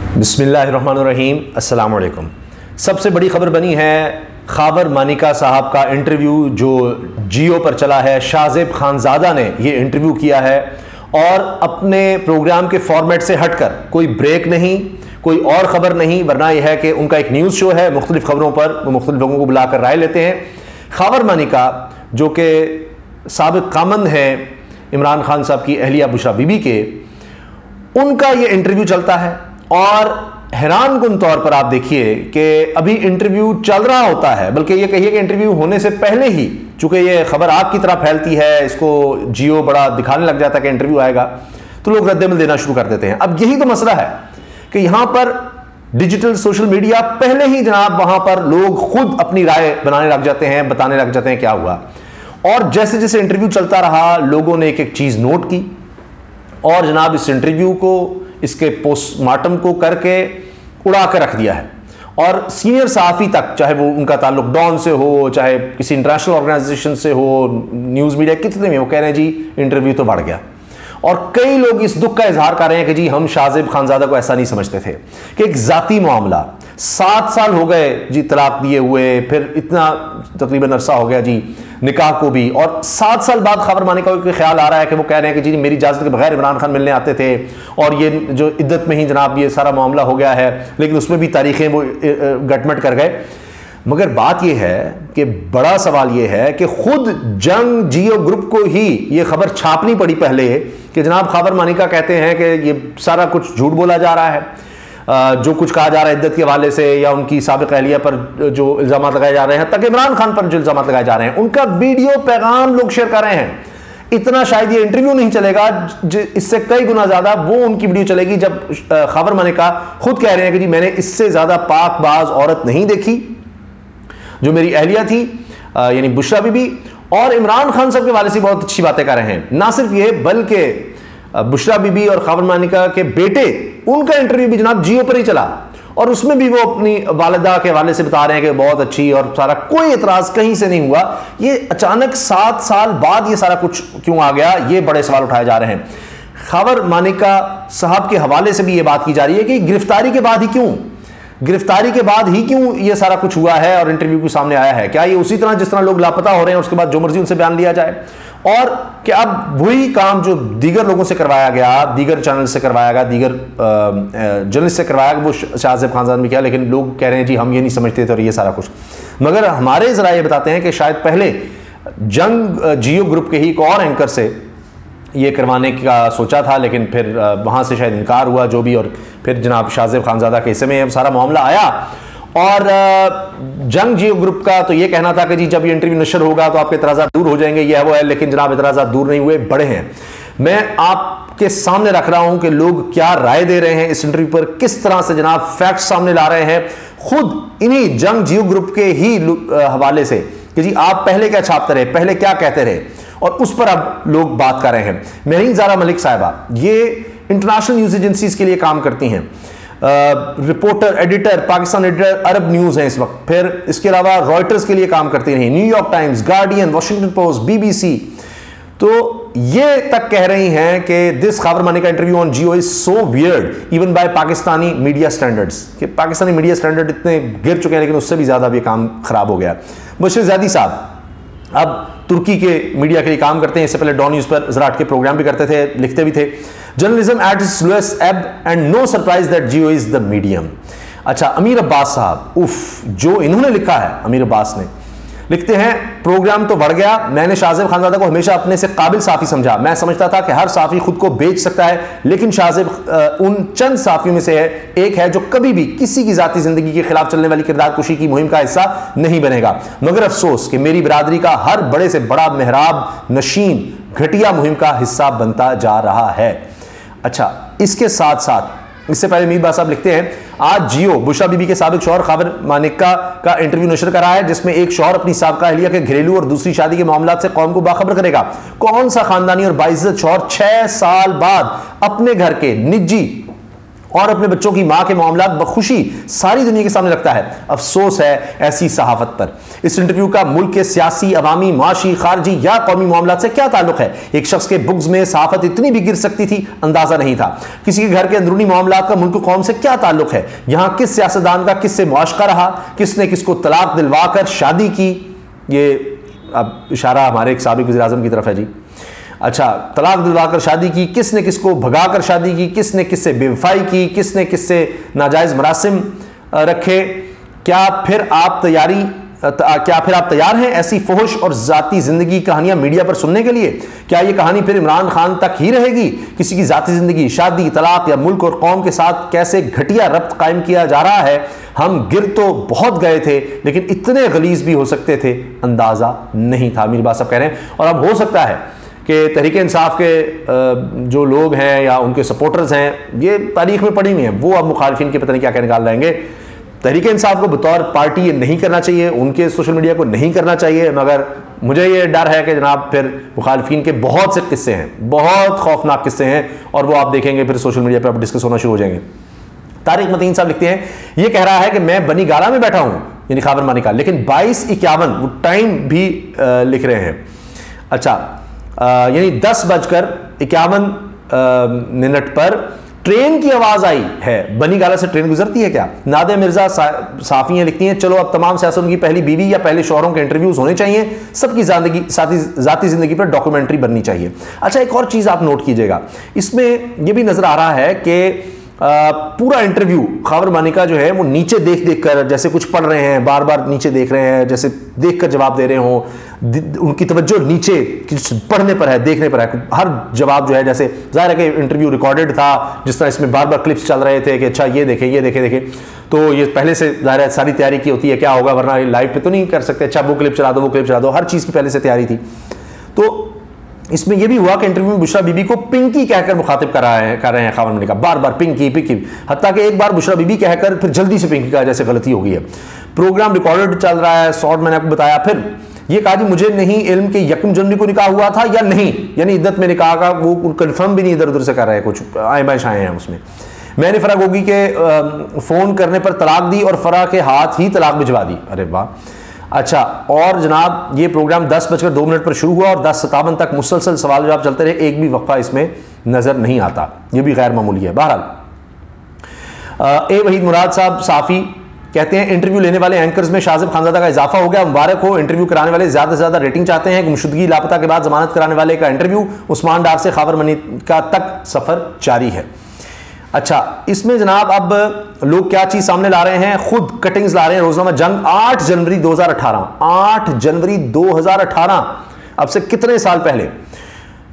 बिस्मिल्लाहिर्रहमानिर्रहीम, अस्सलाम वालेकुम। सबसे बड़ी खबर बनी है खावर मानिका साहब का इंटरव्यू जो जियो पर चला है। शाहजेब खानजादा ने ये इंटरव्यू किया है और अपने प्रोग्राम के फॉर्मेट से हटकर, कोई ब्रेक नहीं, कोई और ख़बर नहीं, वरना यह है कि उनका एक न्यूज़ शो है, मुख्तलिफ खबरों पर वो मुख्तलिफ लोगों को बुलाकर राय लेते हैं। खावर मानिका जो कि साबिक़ कामंद हैं इमरान खान साहब की अहलिया बुशरा बीबी के, उनका ये इंटरव्यू चलता है और हैरानकुन तौर पर आप देखिए कि अभी इंटरव्यू चल रहा होता है, बल्कि ये कहिए कि इंटरव्यू होने से पहले ही, चूंकि ये खबर आग की तरह फैलती है, इसको जियो बड़ा दिखाने लग जाता है कि इंटरव्यू आएगा, तो लोग रद्दमल देना शुरू कर देते हैं। अब यही तो मसला है कि यहां पर डिजिटल सोशल मीडिया पहले ही जनाब वहां पर लोग खुद अपनी राय बनाने लग जाते हैं, बताने लग जाते हैं क्या हुआ। और जैसे जैसे इंटरव्यू चलता रहा, लोगों ने एक एक चीज नोट की और जनाब इस इंटरव्यू को, इसके पोस्टमार्टम को करके उड़ा कर रख दिया है। और सीनियर सहाफ़ी तक, चाहे वो उनका ताल्लुक डॉन से हो, चाहे किसी इंटरनेशनल ऑर्गेनाइजेशन से हो, न्यूज़ मीडिया कितने में, वो कह रहे हैं जी इंटरव्यू तो बढ़ गया। और कई लोग इस दुख का इजहार कर रहे हैं कि जी हम शाहजेब खानजादा को ऐसा नहीं समझते थे कि एक ज़ाती मामला, 7 साल हो गए जी तलाक दिए हुए, फिर इतना तकरीबन अरसा हो गया जी निकाह को भी, और 7 साल बाद खावर मानिका को ख्याल आ रहा है कि वो कह रहे हैं कि जी मेरी इजाज़त के बगैर इमरान खान मिलने आते थे और ये जो इद्दत में ही जनाब ये सारा मामला हो गया है, लेकिन उसमें भी तारीखें वो गटमट कर गए। मगर बात यह है कि बड़ा सवाल यह है कि खुद जंग जियो ग्रुप को ही ये खबर छापनी पड़ी पहले कि जनाब खावर मानिका कहते हैं कि ये सारा कुछ झूठ बोला जा रहा है, जो कुछ कहा जा रहा है इद्दत के हवाले से या उनकी साबिक़ अहलिया पर जो इल्ज़ाम लगाए जा रहे हैं, तक इमरान खान पर जो इल्ज़ाम लगाए जा रहे हैं, उनका वीडियो पैगाम लोग शेयर कर रहे हैं। इतना शायद ये इंटरव्यू नहीं चलेगा, इससे कई गुना ज़्यादा वो उनकी वीडियो चलेगी जब खावर मानिका खुद कह रहे हैं कि जी मैंने इससे ज़्यादा पाकबाज औरत नहीं देखी जो मेरी अहलिया थी, यानी बुशरा बीबी, और इमरान खान साहब के वाले से बहुत अच्छी बातें कर रहे हैं। ना सिर्फ ये, बल्कि बुशरा बीबी और खावर मानिका के बेटे, उनका इंटरव्यू भी जनाब जियो पर ही चला और उसमें भी वो अपनी वालिदा के हवाले से बता रहे हैं कि बहुत अच्छी और सारा, कोई एतराज कहीं से नहीं हुआ। ये अचानक 7 साल बाद ये सारा कुछ क्यों आ गया, ये बड़े सवाल उठाए जा रहे हैं। खावर मानिका साहब के हवाले से भी ये बात की जा रही है कि गिरफ्तारी के बाद ही क्यों, गिरफ्तारी के बाद ही क्यों ये सारा कुछ हुआ है और इंटरव्यू के सामने आया है। क्या ये उसी तरह जिस तरह लोग लापता हो रहे हैं उसके बाद जो मर्जी उनसे बयान लिया जाए, और क्या अब वही काम जो दीगर लोगों से करवाया गया, दीगर चैनल से करवाया गया, दीगर जर्नलिस्ट से करवाया गया, वो शाहजेब खानजादा ने किया, लेकिन लोग कह रहे हैं जी हम ये नहीं समझते थे और ये सारा कुछ। मगर हमारे ज़रा ये बताते हैं कि शायद पहले जंग जियो ग्रुप के ही एक और एंकर से ये करवाने का सोचा था, लेकिन फिर वहाँ से शायद इनकार हुआ जो भी, और फिर जनाब शाहजेब खानजादा के हिस्से में अब सारा मामला आया। और जंग जियो ग्रुप का तो ये कहना था कि जी जब ये इंटरव्यू नशर होगा तो आपके एतराज़ात दूर हो जाएंगे, ये है वो है, लेकिन जनाब एतराज़ात दूर नहीं हुए, बड़े हैं। मैं आपके सामने रख रहा हूं कि लोग क्या राय दे रहे हैं इस इंटरव्यू पर, किस तरह से जनाब फैक्ट सामने ला रहे हैं, खुद इन्हीं जंग जियो ग्रुप के ही हवाले से कि जी आप पहले क्या छापते रहे, पहले क्या कहते रहे, और उस पर अब लोग बात कर रहे हैं। महरीन ज़ारा मलिक साहिबा ये इंटरनेशनल न्यूज़ एजेंसीज के लिए काम करती हैं, रिपोर्टर, एडिटर, पाकिस्तान एडिटर अरब न्यूज़ है इस वक्त, फिर इसके अलावा रॉयटर्स के लिए काम करती रही, New York times, guardian, Washington post, BBC। तो ये तक कह रही हैं कि this Khawar Manika interview on Jio is so weird even bye Pakistani media standards, कि पाकिस्तानी मीडिया स्टैंडर्ड इतने गिर चुके हैं, लेकिन उससे भी ज़्यादा भी काम खराब हो गया। बशीर ज़ैदी साहब अब तुर्की के मीडिया के लिए काम करते हैं, इससे पहले डॉन न्यूज़ पर ज़राट के प्रोग्राम भी करते थे, लिखते भी थे। Journalism at its lowest ebb and no surprise that Geo is the medium. अच्छा, अमीर अब्बास साहब, उफ, जो इन्होंने लिखा है, अमीर अब्बास ने लिखते हैं, प्रोग्राम तो बढ़ गया, मैंने शाहजेब खानजादा को हमेशा अपने से काबिल साफ़ी समझा, मैं समझता था कि हर साफ़ी खुद को बेच सकता है, लेकिन शाहजेब उन चंद साफ़ियों में से है, एक है जो कभी भी किसी की ज़ाती ज़िंदगी के खिलाफ चलने वाली किरदार कुशी की मुहिम का हिस्सा नहीं बनेगा। मगर अफसोस कि मेरी बिरादरी का हर बड़े से बड़ा मेहराब नशीन घटिया मुहिम का हिस्सा बनता जा रहा है। अच्छा, इसके साथ साथ इससे पहले मीर बात साहब लिखते हैं, आज जियो बुशरा बीबी के साबिक शौहर खावर मानिका का इंटरव्यू नशर करा है, जिसमें एक शौहर अपनी साबिका अहलिया के घरेलू और दूसरी शादी के मामलात से कौम को बाखबर करेगा। कौन सा खानदानी और बाइज्जत शौहर 6 साल बाद अपने घर के निजी और अपने बच्चों की मां के मामलात बखुशी सारी दुनिया के सामने रखता है। अफसोस है ऐसी सहाफत पर। इस इंटरव्यू का मुल्क के सियासी, अवामी, माशी, खारजी या कौमी मामलात से क्या ताल्लुक है? एक शख्स के बुग्ज में सहाफत इतनी भी गिर सकती थी, अंदाजा नहीं था। किसी के घर के अंदरूनी मामलात का मुल्क कौम से क्या ताल्लुक है? यहां किस सियासतदान का किससे मुआशका रहा, किसने किसको तलाक दिलवाकर शादी की? ये अब इशारा हमारे एक साबिक वज़ीर-ए-आज़म की तरफ है जी। अच्छा, तलाक दिलवाकर शादी की, किसने किसको भगाकर शादी की, किसने किससे बेवफाई की, किसने किससे नाजायज मरासिम रखे? क्या फिर आप तैयार हैं ऐसी फुहश और जाती जिंदगी कहानियां मीडिया पर सुनने के लिए? क्या यह कहानी फिर इमरान खान तक ही रहेगी? किसी की जाती जिंदगी, शादी, तलाक या मुल्क और कौम के साथ कैसे घटिया रब्त कायम किया जा रहा है? हम गिर तो बहुत गए थे, लेकिन इतने गलीज भी हो सकते थे, अंदाजा नहीं था। मेरी बात सब कह रहे हैं। और अब हो सकता है कि तहरीक इंसाफ के जो लोग हैं या उनके सपोर्टर्स हैं, ये तारीख में पड़ी हुई हैं, वो अब मुखालिफिन के पता नहीं क्या क्या निकाल रहेंगे। तहरीक इंसाफ को बतौर पार्टी ये नहीं करना चाहिए, उनके सोशल मीडिया को नहीं करना चाहिए, मगर मुझे ये डर है कि जनाब फिर मुखालिफिन के बहुत से किस्से हैं, बहुत खौफनाक किस्से हैं, और वो आप देखेंगे फिर सोशल मीडिया पर डिस्कस होना शुरू हो जाएंगे। तारिक मतीन साहब लिखते हैं, ये कह रहा है कि मैं बनी गाला में बैठा हूं, यानी खाबर मानिका, लेकिन 22:51 वो टाइम भी लिख रहे हैं। अच्छा, यानी 10:51 पर ट्रेन की आवाज आई है। बनी गाला से ट्रेन गुजरती है क्या? नादे मिर्जा साफियां लिखती हैं, चलो अब तमाम सियासतदानों की पहली बीवी या पहले शौहरों के इंटरव्यूज होने चाहिए, सबकी जाती जिंदगी पर डॉक्यूमेंट्री बननी चाहिए। अच्छा, एक और चीज आप नोट कीजिएगा, इसमें यह भी नजर आ रहा है कि पूरा इंटरव्यू खाबर मानिका जो है वो नीचे देख देख कर, जैसे कुछ पढ़ रहे हैं, बार बार नीचे देख रहे हैं, जैसे देख कर जवाब दे रहे हो, उनकी तवज्जो नीचे पढ़ने पर है, देखने पर है। हर जवाब जो है, जैसे जाहिर है कि इंटरव्यू रिकॉर्डेड था, जिस तरह इसमें बार बार क्लिप्स चल रहे थे कि अच्छा ये देखें, ये देखें, देखें, तो ये पहले से जाहिर है सारी तैयारी की होती है, क्या होगा, वरना लाइव पे तो नहीं कर सकते, अच्छा वो क्लिप चला दो, वो क्लिप चला दो, हर चीज़ की पहले से तैयारी थी। तो इसमें यह भी हुआ कि इंटरव्यू में बुशरा बीबी को पिंकी कहकर मुखातिब कर रहे हैं खाबर मानिका, बार बार पिंकी पिंकी, हत्ता कि एक बार बुशरा बीबी कहकर फिर जल्दी से पिंकी का जैसे गलती हो गई है। प्रोग्राम रिकॉर्डेड चल रहा है, शॉर्ट मैंने आपको बताया। फिर ये कहा जी मुझे नहीं इल्म के 1 जनवरी को निकाह हुआ था या नहीं, यानी इद्दत में निकाह का वो कंफर्म भी नहीं इधर उधर से कर रहे हैं, कुछ आए बाएं शाए हैं उसमें। मैंने फराह गोगी के फोन करने पर तलाक दी और फराह के हाथ ही तलाक भिजवा दी। अरे वाह। अच्छा, और जनाब ये प्रोग्राम 10:02 पर शुरू हुआ और 10:57 तक मुसलसल सवाल जवाब चलते रहे, एक भी वक्फा इसमें नजर नहीं आता, ये भी गैर मामूली है। बहरहाल वहीद मुराद साहब साफी कहते हैं, इंटरव्यू लेने वाले एंकर्स में शाजिब खानजादा का इजाफा हो गया, मुबारक हो। इंटरव्यू कराने वाले ज्यादा से ज्यादा रेटिंग चाहते हैं। गुमशुदगी लापता के बाद जमानत कराने वाले का इंटरव्यू, उस्मान डार से खाबर मानिका तक सफर जारी है। अच्छा, इसमें जनाब अब लोग क्या चीज सामने ला रहे हैं, खुद कटिंग्स ला रहे हैं। रोजनामा जंग 8 जनवरी 2018, 8 जनवरी 2018, अब से कितने साल पहले।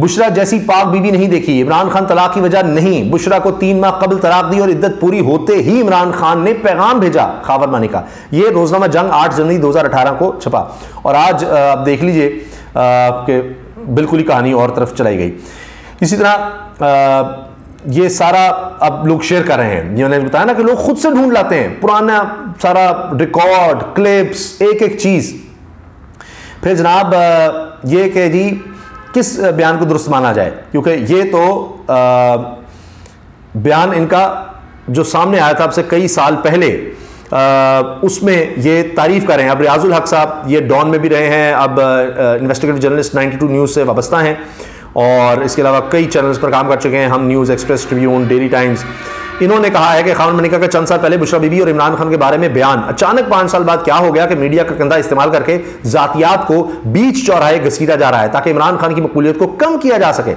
बुशरा जैसी पाक बीवी नहीं देखी, इमरान खान तलाक की वजह नहीं, बुशरा को 3 माह कबल तलाक दी और इद्दत पूरी होते ही इमरान खान ने पैगाम भेजा खाबर मानिका। ये रोजनामा जंग 8 जनवरी 2018 को छपा, और आज आप देख लीजिए कि बिल्कुल ही कहानी और तरफ चलाई गई। इसी तरह ये सारा अब लोग शेयर कर रहे हैं, मैंने बताया ना कि लोग खुद से ढूंढ लाते हैं पुराना सारा रिकॉर्ड, क्लिप्स, एक एक चीज। फिर जनाब ये कि जी किस बयान को दुरुस्त माना जाए, क्योंकि ये तो बयान इनका जो सामने आया था अब से कई साल पहले, उसमें ये तारीफ कर रहे हैं। अब रियाजुल हक साहब ये डॉन में भी रहे हैं, अब इन्वेस्टिगेटिव जर्नलिस्ट 92 न्यूज़ से वाबस्ता हैं, और इसके अलावा कई चैनल्स पर काम कर चुके हैं, हम news, express, Tribune, daily times. इन्होंने कहा है कि खाबर मानिका का चंद साल पहले बुशरा बीबी और इमरान खान के बारे में बयान, अचानक 5 साल बाद क्या हो गया कि मीडिया का कंधा इस्तेमाल करके जातियात को बीच चौराहे घसीटा जा रहा है ताकि इमरान खान की मकबूलियत को कम किया जा सके।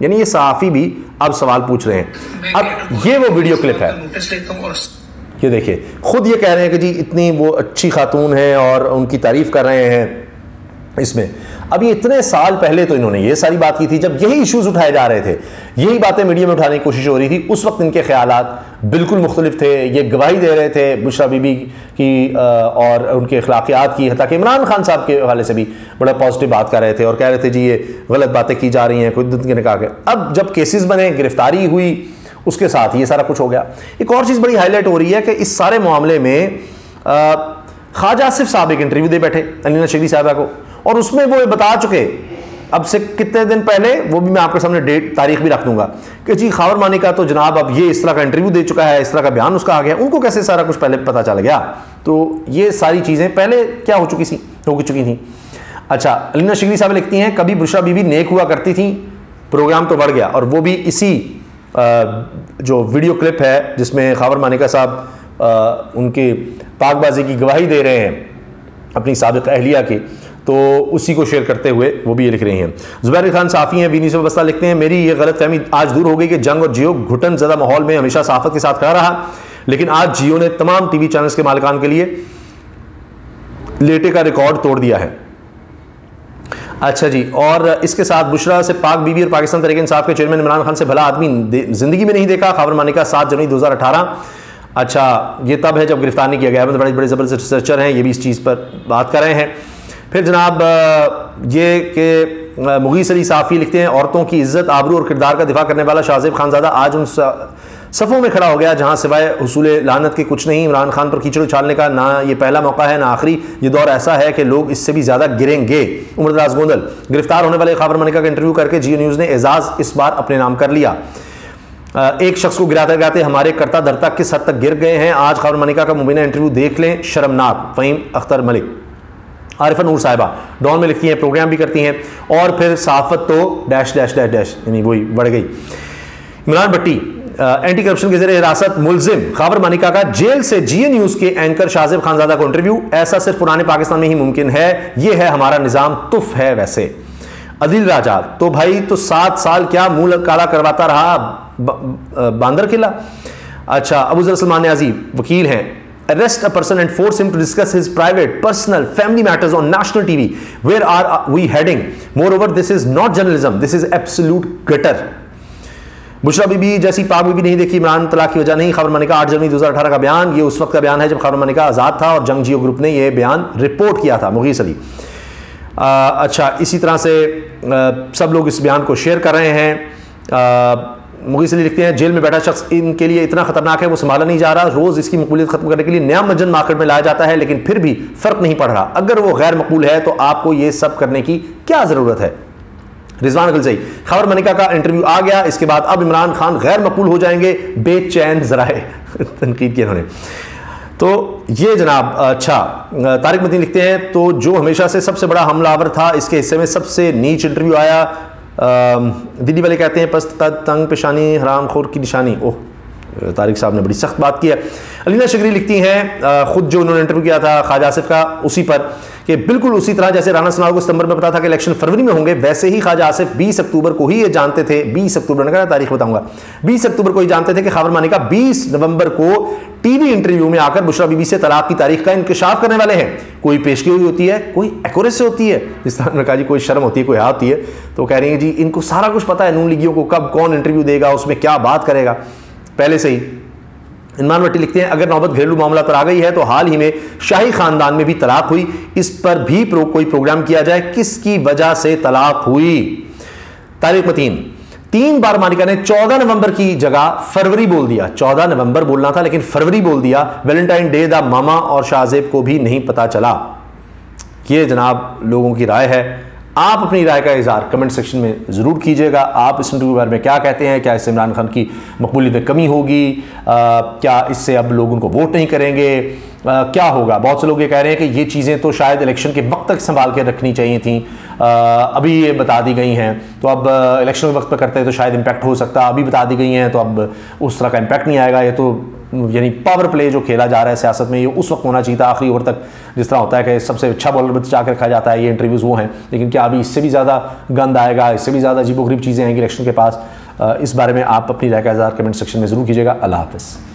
यानी ये सहाफ़ी भी अब सवाल पूछ रहे हैं। अब ये वो वीडियो क्लिप है, ये देखिए, खुद ये कह रहे हैं कि जी इतनी वो अच्छी खातून है और उनकी तारीफ कर रहे हैं इसमें। अब ये इतने साल पहले तो इन्होंने ये सारी बात की थी जब यही इश्यूज उठाए जा रहे थे, यही बातें मीडिया में उठाने की कोशिश हो रही थी। उस वक्त इनके ख्यालात बिल्कुल मुख्तलिफ थे, ये गवाही दे रहे थे बुशरा बीबी की और उनके अखलाकियात की, हत्ता कि इमरान खान साहब के हवाले से भी बड़ा पॉजिटिव बात कर रहे थे और कह रहे थे जी ये गलत बातें की जा रही हैं कोई इद्दत के निकाह के। अब जब केसेस बने, गिरफ्तारी हुई, उसके साथ ये सारा कुछ हो गया। एक और चीज़ बड़ी हाईलाइट हो रही है कि इस सारे मामले में ख्वाजा आसिफ साहब एक इंटरव्यू दे बैठे अलीना शेखी साहबा को, और उसमें वो बता चुके अब से कितने दिन पहले, वो भी मैं आपके सामने डेट तारीख भी रख दूंगा कि जी खावर मानिका तो जनाब अब ये इस तरह का इंटरव्यू दे चुका है, इस तरह का बयान उसका आ गया, उनको कैसे सारा कुछ पहले पता चल गया। तो ये सारी चीज़ें पहले क्या हो चुकी थी। अच्छा, अलीना शिगरी साहब लिखती हैं कभी बुशरा बीबी नेक हुआ करती थी, प्रोग्राम तो बढ़ गया। और वो भी इसी जो वीडियो क्लिप है जिसमें खावर मानिका साहब उनके पाकबाजी की गवाही दे रहे हैं अपनी साबिक अहलिया की, तो उसी को शेयर करते हुए वो भी ये लिख रही हैं। जुबैर खान साफ़ी हैं वीनी से बस्ता लिखते हैं मेरी ये गलत फहमी आज दूर हो गई कि जंग और जियो घुटन ज़्यादा माहौल में हमेशा सहाफ़त के साथ खड़ा रहा, लेकिन आज जियो ने तमाम टीवी चैनल्स के मालिकान के लिए लेटे का रिकॉर्ड तोड़ दिया है। अच्छा जी, और इसके साथ बुशरा से पाक बीबी और पाकिस्तान तहरीक इंसाफ के चेयरमैन इमरान खान से भला आदमी जिंदगी में नहीं देखा। खावर मानिका 7 जनवरी 2018। अच्छा, ये तब है जब गिरफ्तार नहीं किया गया। बड़े बड़े ज़बरदस्त रिसर्चर हैं, ये भी इस चीज़ पर बात कर रहे हैं। फिर जनाब ये कि मुगीस अली साफ़ी लिखते हैं औरतों की इज्जत आबरू और किरदार का दिफा करने वाला शाहजेब खानज़ादा आज उन सफ़ों में खड़ा हो गया जहां सिवाय हुसूल लानत के कुछ नहीं। इमरान खान पर कीचड़ उछालने का ना ये पहला मौका है ना आखिरी, ये दौर ऐसा है कि लोग इससे भी ज़्यादा गिरेंगे। उमर दराज गोंदल गिरफ्तार होने वाले खावर मानिका का इंटरव्यू करके जियो न्यूज़ ने एजाज़ इस बार अपने नाम कर लिया। एक शख्स को गिराते गिराते हमारे करता धरता किस हद तक गिर गए हैं। आज खावर मानिका का मुबीना इंटरव्यू देख लें, शर्मनाक। फ़हीम अख्तर मलिक। आरिफा नूर साहिबा डॉन में लिखती हैं, प्रोग्राम भी करती हैं। और फिर सहाफ़त तो डैश डैश डैश डैश यानी वही बढ़ गई। इमरान भट्टी एंटी करप्शन के ज़रिए हिरासत मुलजिम खावर मानिका का जेल से जियो न्यूज़ के एंकर शाहजेब खानज़ादा को इंटरव्यू, ऐसा सिर्फ पुराने पाकिस्तान में ही मुमकिन है, ये है हमारा निज़ाम तुफ है। वैसे अदिल राजा तो भाई तो 7 साल क्या मुंह काला करवाता रहा बांदर किला। अच्छा, अबू ज़र सलमान न्याज़ी वकील हैं। Arrest a person and force him to discuss his private, personal, family matters on national TV. Where are we heading? Moreover, this is not journalism. This is absolute gutter. Bushra Bibi जैसी पाक बीबी नहीं देखी, इमरान तलाक की वजह नहीं। खावर मानिका 8 जनवरी 2018 का बयान, ये उस वक्त का बयान है जब खावर मानिका आज़ाद था और जंग जियो ग्रुप ने यह बयान रिपोर्ट किया था। मुगीस अली। अच्छा, इसी तरह से सब लोग इस बयान को शेयर कर रहे हैं। मुगीस अली लिखते हैं जेल में बैठा शख्स इनके लिए इतना खतरनाक है वो संभाला नहीं जा रहा। रोज इसकी मकबूलियत खत्म करने के लिए नया मजन मार्केट में लाया जाता है, लेकिन फिर भी फर्क नहीं पड़ रहा। अगर वो गैर मकबूल है तो आपको ये सब करने की क्या जरूरत है। रिजवान गलजई खावर मानिका का इंटरव्यू आ गया, इसके बाद अब इमरान खान गैर मकबूल हो जाएंगे, बेचैन जराए तनकीद की इन्होंने। तो ये जनाब। अच्छा, तारिक मदनी लिखते हैं तो जो हमेशा से सबसे बड़ा हमलावर था इसके हिस्से में सबसे नीच इंटरव्यू आया। दिल्ली वाले कहते हैं पस्त तंग पेशानी हराम खोर की निशानी। ओह, तारिक साहब ने बड़ी सख्त बात की है। अलीना शिगरी लिखती हैं खुद जो उन्होंने इंटरव्यू किया था ख्वाजा आसिफ का, उसी पर कि बिल्कुल उसी तरह जैसे राना सनाओ को सितंबर में पता था कि इलेक्शन फरवरी में होंगे, वैसे ही ख्वाजा आसिफ 20 अक्टूबर को ही ये जानते थे। 20 अक्टूबर ने कहा तारीख बताऊंगा, 20 अक्टूबर को ही जानते थे कि खावर मानिका 20 नवंबर को टीवी इंटरव्यू में आकर बुशरा बीबी से तलाक की तारीख का इंकशाफ करने वाले हैं। कोई पेशगी हुई होती है, कोई एक्यूरेसी होती है, जिस तरह ने कहा जी कोई शर्म होती है, कोई हया होती है, तो कह रही है जी इनको सारा कुछ पता है नून लीगियों को कब कौन इंटरव्यू देगा, उसमें क्या बात करेगा पहले से ही। इमरान भट्टी लिखते हैं अगर नौबत घरेलू मामला पर आ गई है तो हाल ही में शाही खानदान में भी तलाक हुई, इस पर भी कोई प्रोग्राम किया जाए, किसकी वजह से तलाक हुई। तारिक मतीन 3 बार मानिका ने 14 नवंबर की जगह फरवरी बोल दिया। 14 नवंबर बोलना था लेकिन फरवरी बोल दिया। वैलेंटाइन डे द मामा और शाहजेब को भी नहीं पता चला। ये जनाब लोगों की राय है। आप अपनी राय का इज़हार कमेंट सेक्शन में ज़रूर कीजिएगा। आप इस इंटरव्यू के बारे में क्या कहते हैं? क्या इससे इमरान खान की मकबूलियत में कमी होगी? क्या इससे अब लोग उनको वोट नहीं करेंगे? क्या होगा? बहुत से लोग ये कह रहे हैं कि ये चीज़ें तो शायद इलेक्शन के वक्त तक संभाल के रखनी चाहिए थी, अभी ये बता दी गई हैं तो अब इलेक्शन के वक्त पर करते हैं तो शायद इम्पैक्ट हो सकता, अभी बता दी गई हैं तो अब उस तरह का इम्पैक्ट नहीं आएगा। ये तो यानी पावर प्ले जो खेला जा रहा है सियासत में, ये उस वक्त होना चाहिए था आखिरी ओवर तक, जिस तरह होता है कि सबसे अच्छा बॉलर बचा कर रखा जाता है। ये इंटरव्यूज़ वो हैं, लेकिन क्या अभी इससे भी ज़्यादा गंद आएगा, इससे भी ज़्यादा अजीबोगरीब चीज़ें आएंगी इलेक्शन के पास? इस बारे में आप अपनी राय का इज़हार कमेंट सेक्शन में ज़रूर कीजिएगा। अल्लाह हाफ़िज़।